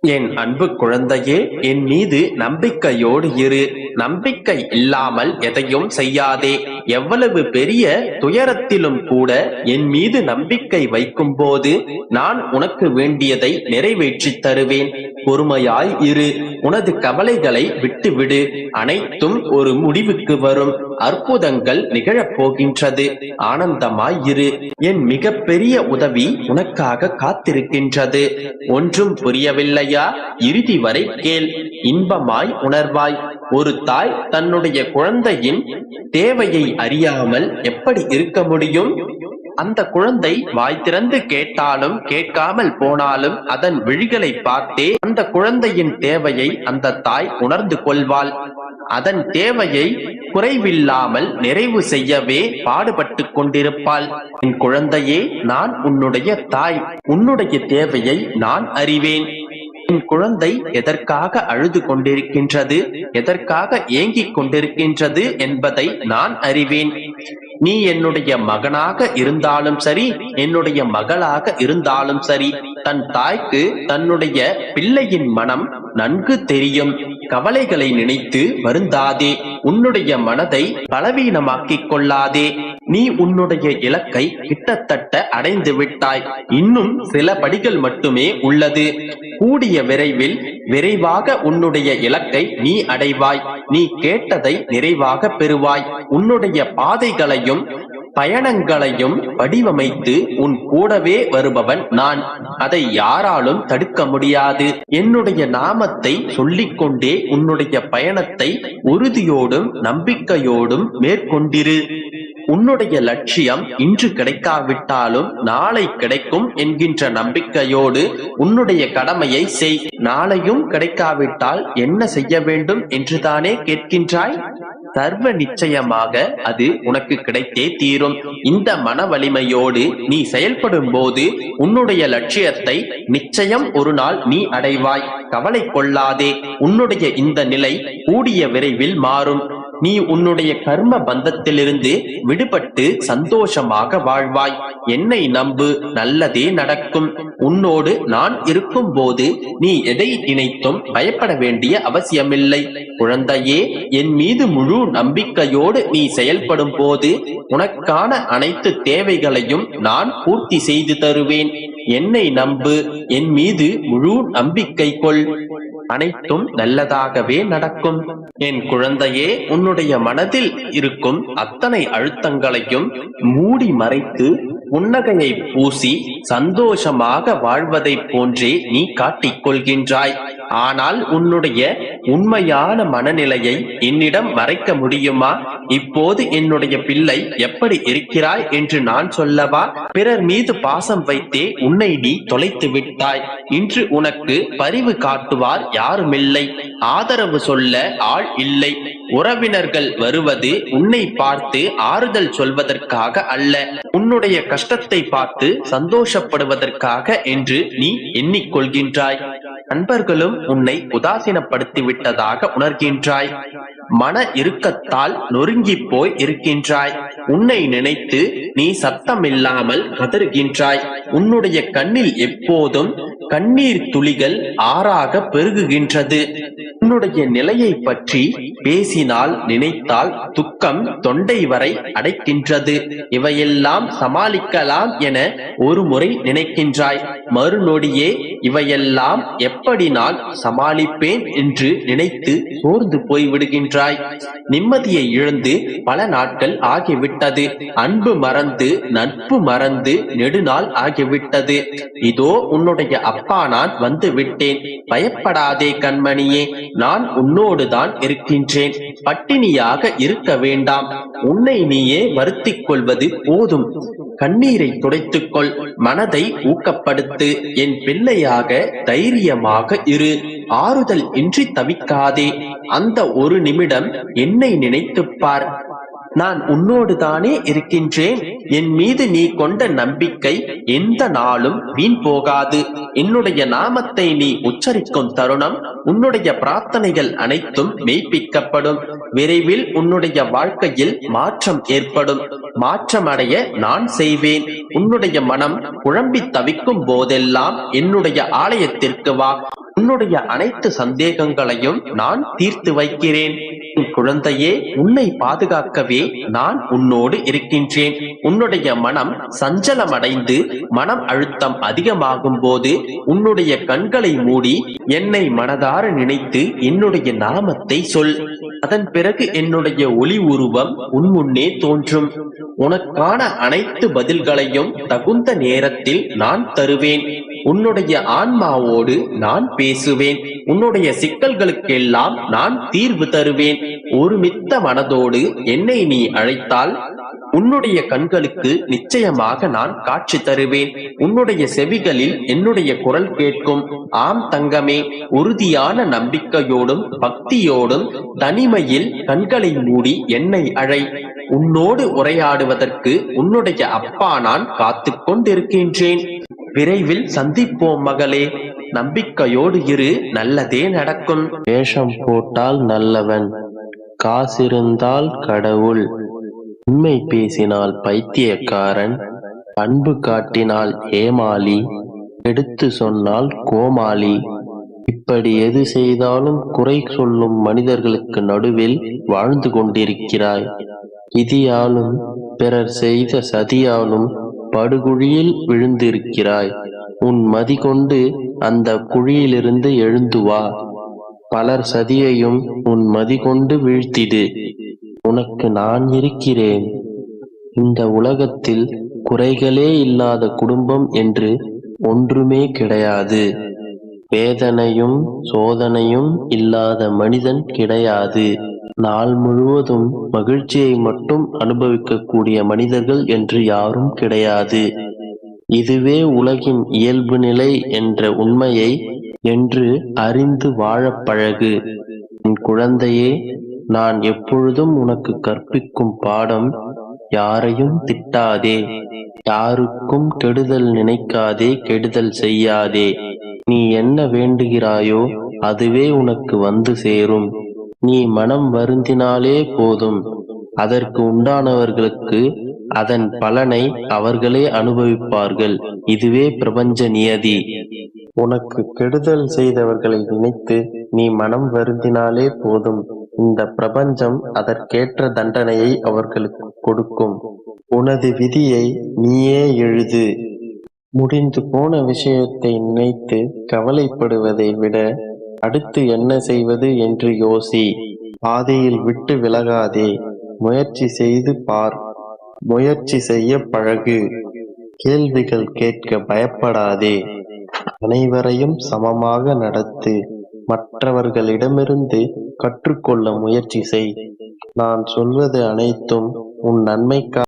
என் அன்பு குழந்தையே, என் மீது நம்பிக்கையோடு இரு. நம்பிக்கை இல்லாமல் எதையும் செய்யாதே. எவ்வளவு பெரிய துயரத்திலும் கூட என் மீது நம்பிக்கை வைக்கும் போது நான் உனக்கு வேண்டியதை நிறைவேற்றித் தருவேன். பொறுமையாய் இரு. உனது கவலைகளை விட்டுவிடு. அனைத்தும் ஒரு முடிவுக்கு வரும். அற்புதங்கள் நிகழப் போகின்றது. ஆனந்தமாய் இரு. என் மிக பெரிய உதவி உனக்காக காத்திருக்கின்றது. ஒன்றும் புரியவில்லையா? இறுதி வரை கேள். இன்பமாய் உணர்வாய். ஒரு தாய் தன்னுடைய குழந்தையின் தேவையை அறியாமல் எப்படி இருக்க முடியும்? அந்த குழந்தை வாய் திறந்து கேட்டாலும் கேட்காமல் போனாலும் அதன் விழிகளை பார்த்தே அந்த குழந்தையின் தேவையை அந்த தாய் உணர்ந்து கொள்வாள். அதன் தேவையை குறைவில்லாமல் நிறைவு செய்யவே பாடுபட்டு கொண்டிருப்பாள். என் குழந்தையே, நான் உன்னுடைய தாய். உன்னுடைய தேவையை நான் அறிவேன். என் குழந்தை எதற்காக அழுது கொண்டிருக்கின்றது, எதற்காக ஏங்கிக் கொண்டிருக்கின்றது என்பதை நான் அறிவேன். நீ என்னுடைய மகனாக இருந்தாலும் சரி, என்னுடைய மகளாக இருந்தாலும் சரி, தன் தாய்க்கு தன்னுடைய பிள்ளையின் மனம் நன்கு தெரியும். கவலைகளை நினைத்து வருந்தாதே. உன்னுடைய மனதை பலவீனமாக்கிக் கொள்ளாதே. நீ உன்னுடைய இலக்கை கிட்டத்தட்ட அடைந்து விட்டாய். இன்னும் சில படிகள் மட்டுமே உள்ளது. கூடிய விரைவில் விரைவாக உன்னுடைய இலக்கை நீ அடைவாய். நீ கேட்டதை நிறைவாக பெறுவாய். உன்னுடைய பாதைகளையும் பயணங்களையும் வடிவமைத்து உன் கூடவே வருபவன் நான். அதை யாராலும் தடுக்க முடியாது. என்னுடைய நாமத்தை சொல்லிக்கொண்டே உன்னுடைய பயணத்தை உறுதியோடும் நம்பிக்கையோடும் மேற்கொண்டிரு. உன்னுடைய லட்சியம் இன்று கிடைக்காவிட்டாலும் நாளை கிடைக்கும் என்கின்ற நம்பிக்கையோடு உன்னுடைய கடமையை செய். நாளையும் கிடைக்காவிட்டால் என்ன செய்ய வேண்டும் என்றுதானே கேட்கின்றாய்? சர்வ நிச்சயமாக அது உனக்கு கிடைத்தே தீரும். இந்த மன வலிமையோடு நீ செயல்படும் போது உன்னுடைய லட்சியத்தை நிச்சயம் ஒரு நாள் நீ அடைவாய். கவலை கொள்ளாதே. உன்னுடைய இந்த நிலை கூடிய விரைவில் மாறும். நீ உன்னுடைய கர்ம பந்தத்திலிருந்து விடுபட்டு சந்தோஷமாக வாழ்வாய். என்னை நம்பு, நல்லதே நடக்கும். உன்னோடு நான் இருக்கும் போது நீ எதை நினைத்தும் பயப்பட வேண்டிய அவசியமில்லை. குழந்தையே, என் மீது முழு நம்பிக்கையோடு நீ செயல்படும் போது உனக்கான அனைத்து தேவைகளையும் நான் பூர்த்தி செய்து தருவேன். என்னை நம்பு, என் மீது முழு நம்பிக்கை கொள். அனைத்தும் நல்லதாகவே நடக்கும். என் குழந்தையே, உன்னுடைய மனதில் இருக்கும் அத்தனை அழுத்தங்களையும் மூடி மறைத்து புன்னகையை பூசி சந்தோஷமாக வாழ்வதை போன்றே நீ காட்டிக் கொள்கின்றாய். ஆனால் உன்னுடைய உண்மையான மனநிலையை என்னிடம் மறைக்க முடியுமா? இப்போது என்னுடைய பிள்ளை எப்படி இருக்கிறாய் என்று நான் சொல்லவா? பிறர் மீது பாசம் வைத்தே உன்னை நீ தொலைத்து விட்டாய். இன்று உனக்கு பரிவு காட்டுவார் யாருமில்லை. ஆதரவு சொல்ல ஆள் இல்லை. உறவினர்கள் வருவது உன்னை பார்த்து ஆறுதல் சொல்வதற்காக அல்ல, உன்னுடைய கஷ்டத்தை பார்த்து சந்தோஷப்படுவதற்காக என்று நீ எண்ணிக்கொள்கின்றாய். நண்பர்களும் உன்னை உதாசீனப்படுத்தி விட்டதாக உணர்கின்றாய். மன இறுக்கத்தால் நொறுங்கி போய் இருக்கின்றாய். உன்னை நினைத்து நீ சத்தமில்லாமல் கதறுகின்றாய். உன்னுடைய கண்ணில் எப்போதும் கண்ணீர் துளிகள் ஆறாக பெருகுகின்றது. உன்னுடைய நிலையை பற்றி பேசினால் நினைத்தால் துக்கம் தொண்டை வரை அடைக்கின்றது. இவையெல்லாம் சமாளிக்கலாம் என ஒரு முறை நினைக்கின்றாய். மறுநொடியே இவையெல்லாம் எப்படி நான் சமாளிப்பேன் என்று நினைத்து சோர்ந்து போய் விடுகின்றாய். நிம்மதியை இழந்து பல நாட்கள் ஆகிவிட்டது. அன்பு மறந்து நட்பு மறந்து நெடுநாள் ஆகிவிட்டது. இதோ உன்னுடைய அப்பா நான் வந்து விட்டேன். பயப்படாதே கண்மணியே, நான் உன்னோடுதான் இருக்கின்றேன். பட்டினியாக இருக்க வேண்டாம். உன்னை நீயே வருத்திக் கொள்வது போதும். கண்ணீரை துடைத்துக்கொள். மனதை ஊக்கப்படுத்து. என் பிள்ளையாக தைரியமாக இரு. ஆறுதல் இன்றி தவிக்காதே. அந்த ஒரு நிமிடம் என்னை நினைத்துப் பார். நான் உன்னோடு தானே இருக்கின்றேன். என் மீது நீ கொண்ட நம்பிக்கை எந்த நாளும் வீண் போகாது. என்னுடைய நாமத்தை நீ உச்சரிக்கும் தருணம் உன்னுடைய பிரார்த்தனைகள் அனைத்தும் மெய்ப்பிக்கப்படும். விரைவில் உன்னுடைய வாழ்க்கையில் மாற்றம் ஏற்படும். மாற்றம் அடைய நான் செய்வேன். உன்னுடைய மனம் குழம்பி தவிக்கும் போதெல்லாம் என்னுடைய ஆலயத்திற்கு வா. உன்னுடைய அனைத்து சந்தேகங்களையும் நான் தீர்த்து வைக்கிறேன். என் குழந்தையே, உன்னை பாதுகாக்கவே நான் உன்னோடு இருக்கின்றேன். உன்னுடைய மனம் சஞ்சலமடைந்து மனம் அழுத்தம் அதிகமாகும் போது உன்னுடைய கண்களை மூடி என்னை மனதார நினைத்து என்னுடைய நாமத்தை சொல். அதன் பிறகு என்னுடைய ஒளி உருவம் உன் முன்னே தோன்றும். உனக்கான அனைத்து பதில்களையும் தகுந்த நேரத்தில் நான் தருவேன். உன்னுடைய ஆன்மாவோடு நான் பேசுவேன். உன்னுடைய சிக்கல்களுக்கெல்லாம் நான் தீர்வு தருவேன். ஒருமித்த மனதோடு என்னை நீ அழைத்தால் உன்னுடைய கண்களுக்கு நிச்சயமாக நான் காட்சி தருவேன். உன்னுடைய செவிகளில் என்னுடைய குரல் கேட்கும். ஆம் தங்கமே, உறுதியான நம்பிக்கையோடும் பக்தியோடும் தனிமையில் கண்களை மூடி என்னை அழை. உன்னோடு உரையாடுவதற்கு உன்னுடைய அப்பா நான் காத்து கொண்டிருக்கின்றேன். விரைவில் சந்திப்போம் மகளே. நம்பிக்கையோடு இரு, நல்லதே நடக்கும். வேஷம் போட்டால் நல்லவன், காசிருந்தால் கடவுள், உண்மை பேசினால் பைத்தியக்காரன், அன்பு காட்டினால் ஏமாளி, எடுத்து சொன்னால் கோமாளி. இப்படி எது செய்தாலும் குறை சொல்லும் மனிதர்களுக்கு நடுவில் வாழ்ந்து கொண்டிருக்கிறாய். விதியாலும் பிறர் செய்த சதியாலும் படுகுழியில் விழுந்திருக்கிறாய். உன் மதி கொண்டு அந்த குழியிலிருந்து எழுந்து வா. பலர் சதியையும் உன் மதி கொண்டு வீழ்த்திடு. உனக்கு நான் இருக்கிறேன். இந்த உலகத்தில் குறைகளே இல்லாத குடும்பம் என்று ஒன்றுமே கிடையாது. வேதனையும் சோதனையும் இல்லாத மனிதன் கிடையாது. நாள் முழுவதும் மகிழ்ச்சியை மட்டும் அனுபவிக்கக்கூடிய மனிதர்கள் என்று யாரும் கிடையாது. இதுவே உலகின் இயல்பு நிலை என்ற உண்மையை என்று அறிந்து வாழப் பழகு. என் குழந்தையே, நான் எப்பொழுதும் உனக்கு கற்பிக்கும் பாடம், யாரையும் திட்டாதே, யாருக்கும் கெடுதல் நினைக்காதே, கெடுதல் செய்யாதே. நீ என்ன வேண்டுகிறாயோ அதுவே உனக்கு வந்து சேரும். நீ மனம் வருந்தினாலே போதும். அதற்கு உண்டானவர்களுக்கு அதன் பலனை அவர்களே அனுபவிப்பார்கள். இதுவே பிரபஞ்ச நியதி. உனக்கு கெடுதல் செய்தவர்களை நினைத்து நீ மனம் வருந்தினாலே போதும். இந்த பிரபஞ்சம் அதற்கேற்ற தண்டனையை அவர்களுக்கு கொடுக்கும். உனது விதியை நீயே எழுது. முடிந்து போன விஷயத்தை நினைத்து கவலைப்படுவதை விட அடுத்து என்ன செய்வது என்று யோசி. பாதையில் விட்டு விலகாதே. முயற்சி செய்து பார். முயற்சி செய்ய பழகு. கேள்விகள் கேட்க பயப்படாதே. அனைவரையும் சமமாக நடத்து. மற்றவர்களிடமிருந்து கற்றுக்கொள்ள முயற்சி செய். நான் சொல்வது அனைத்தும் உன் நன்மைக்காக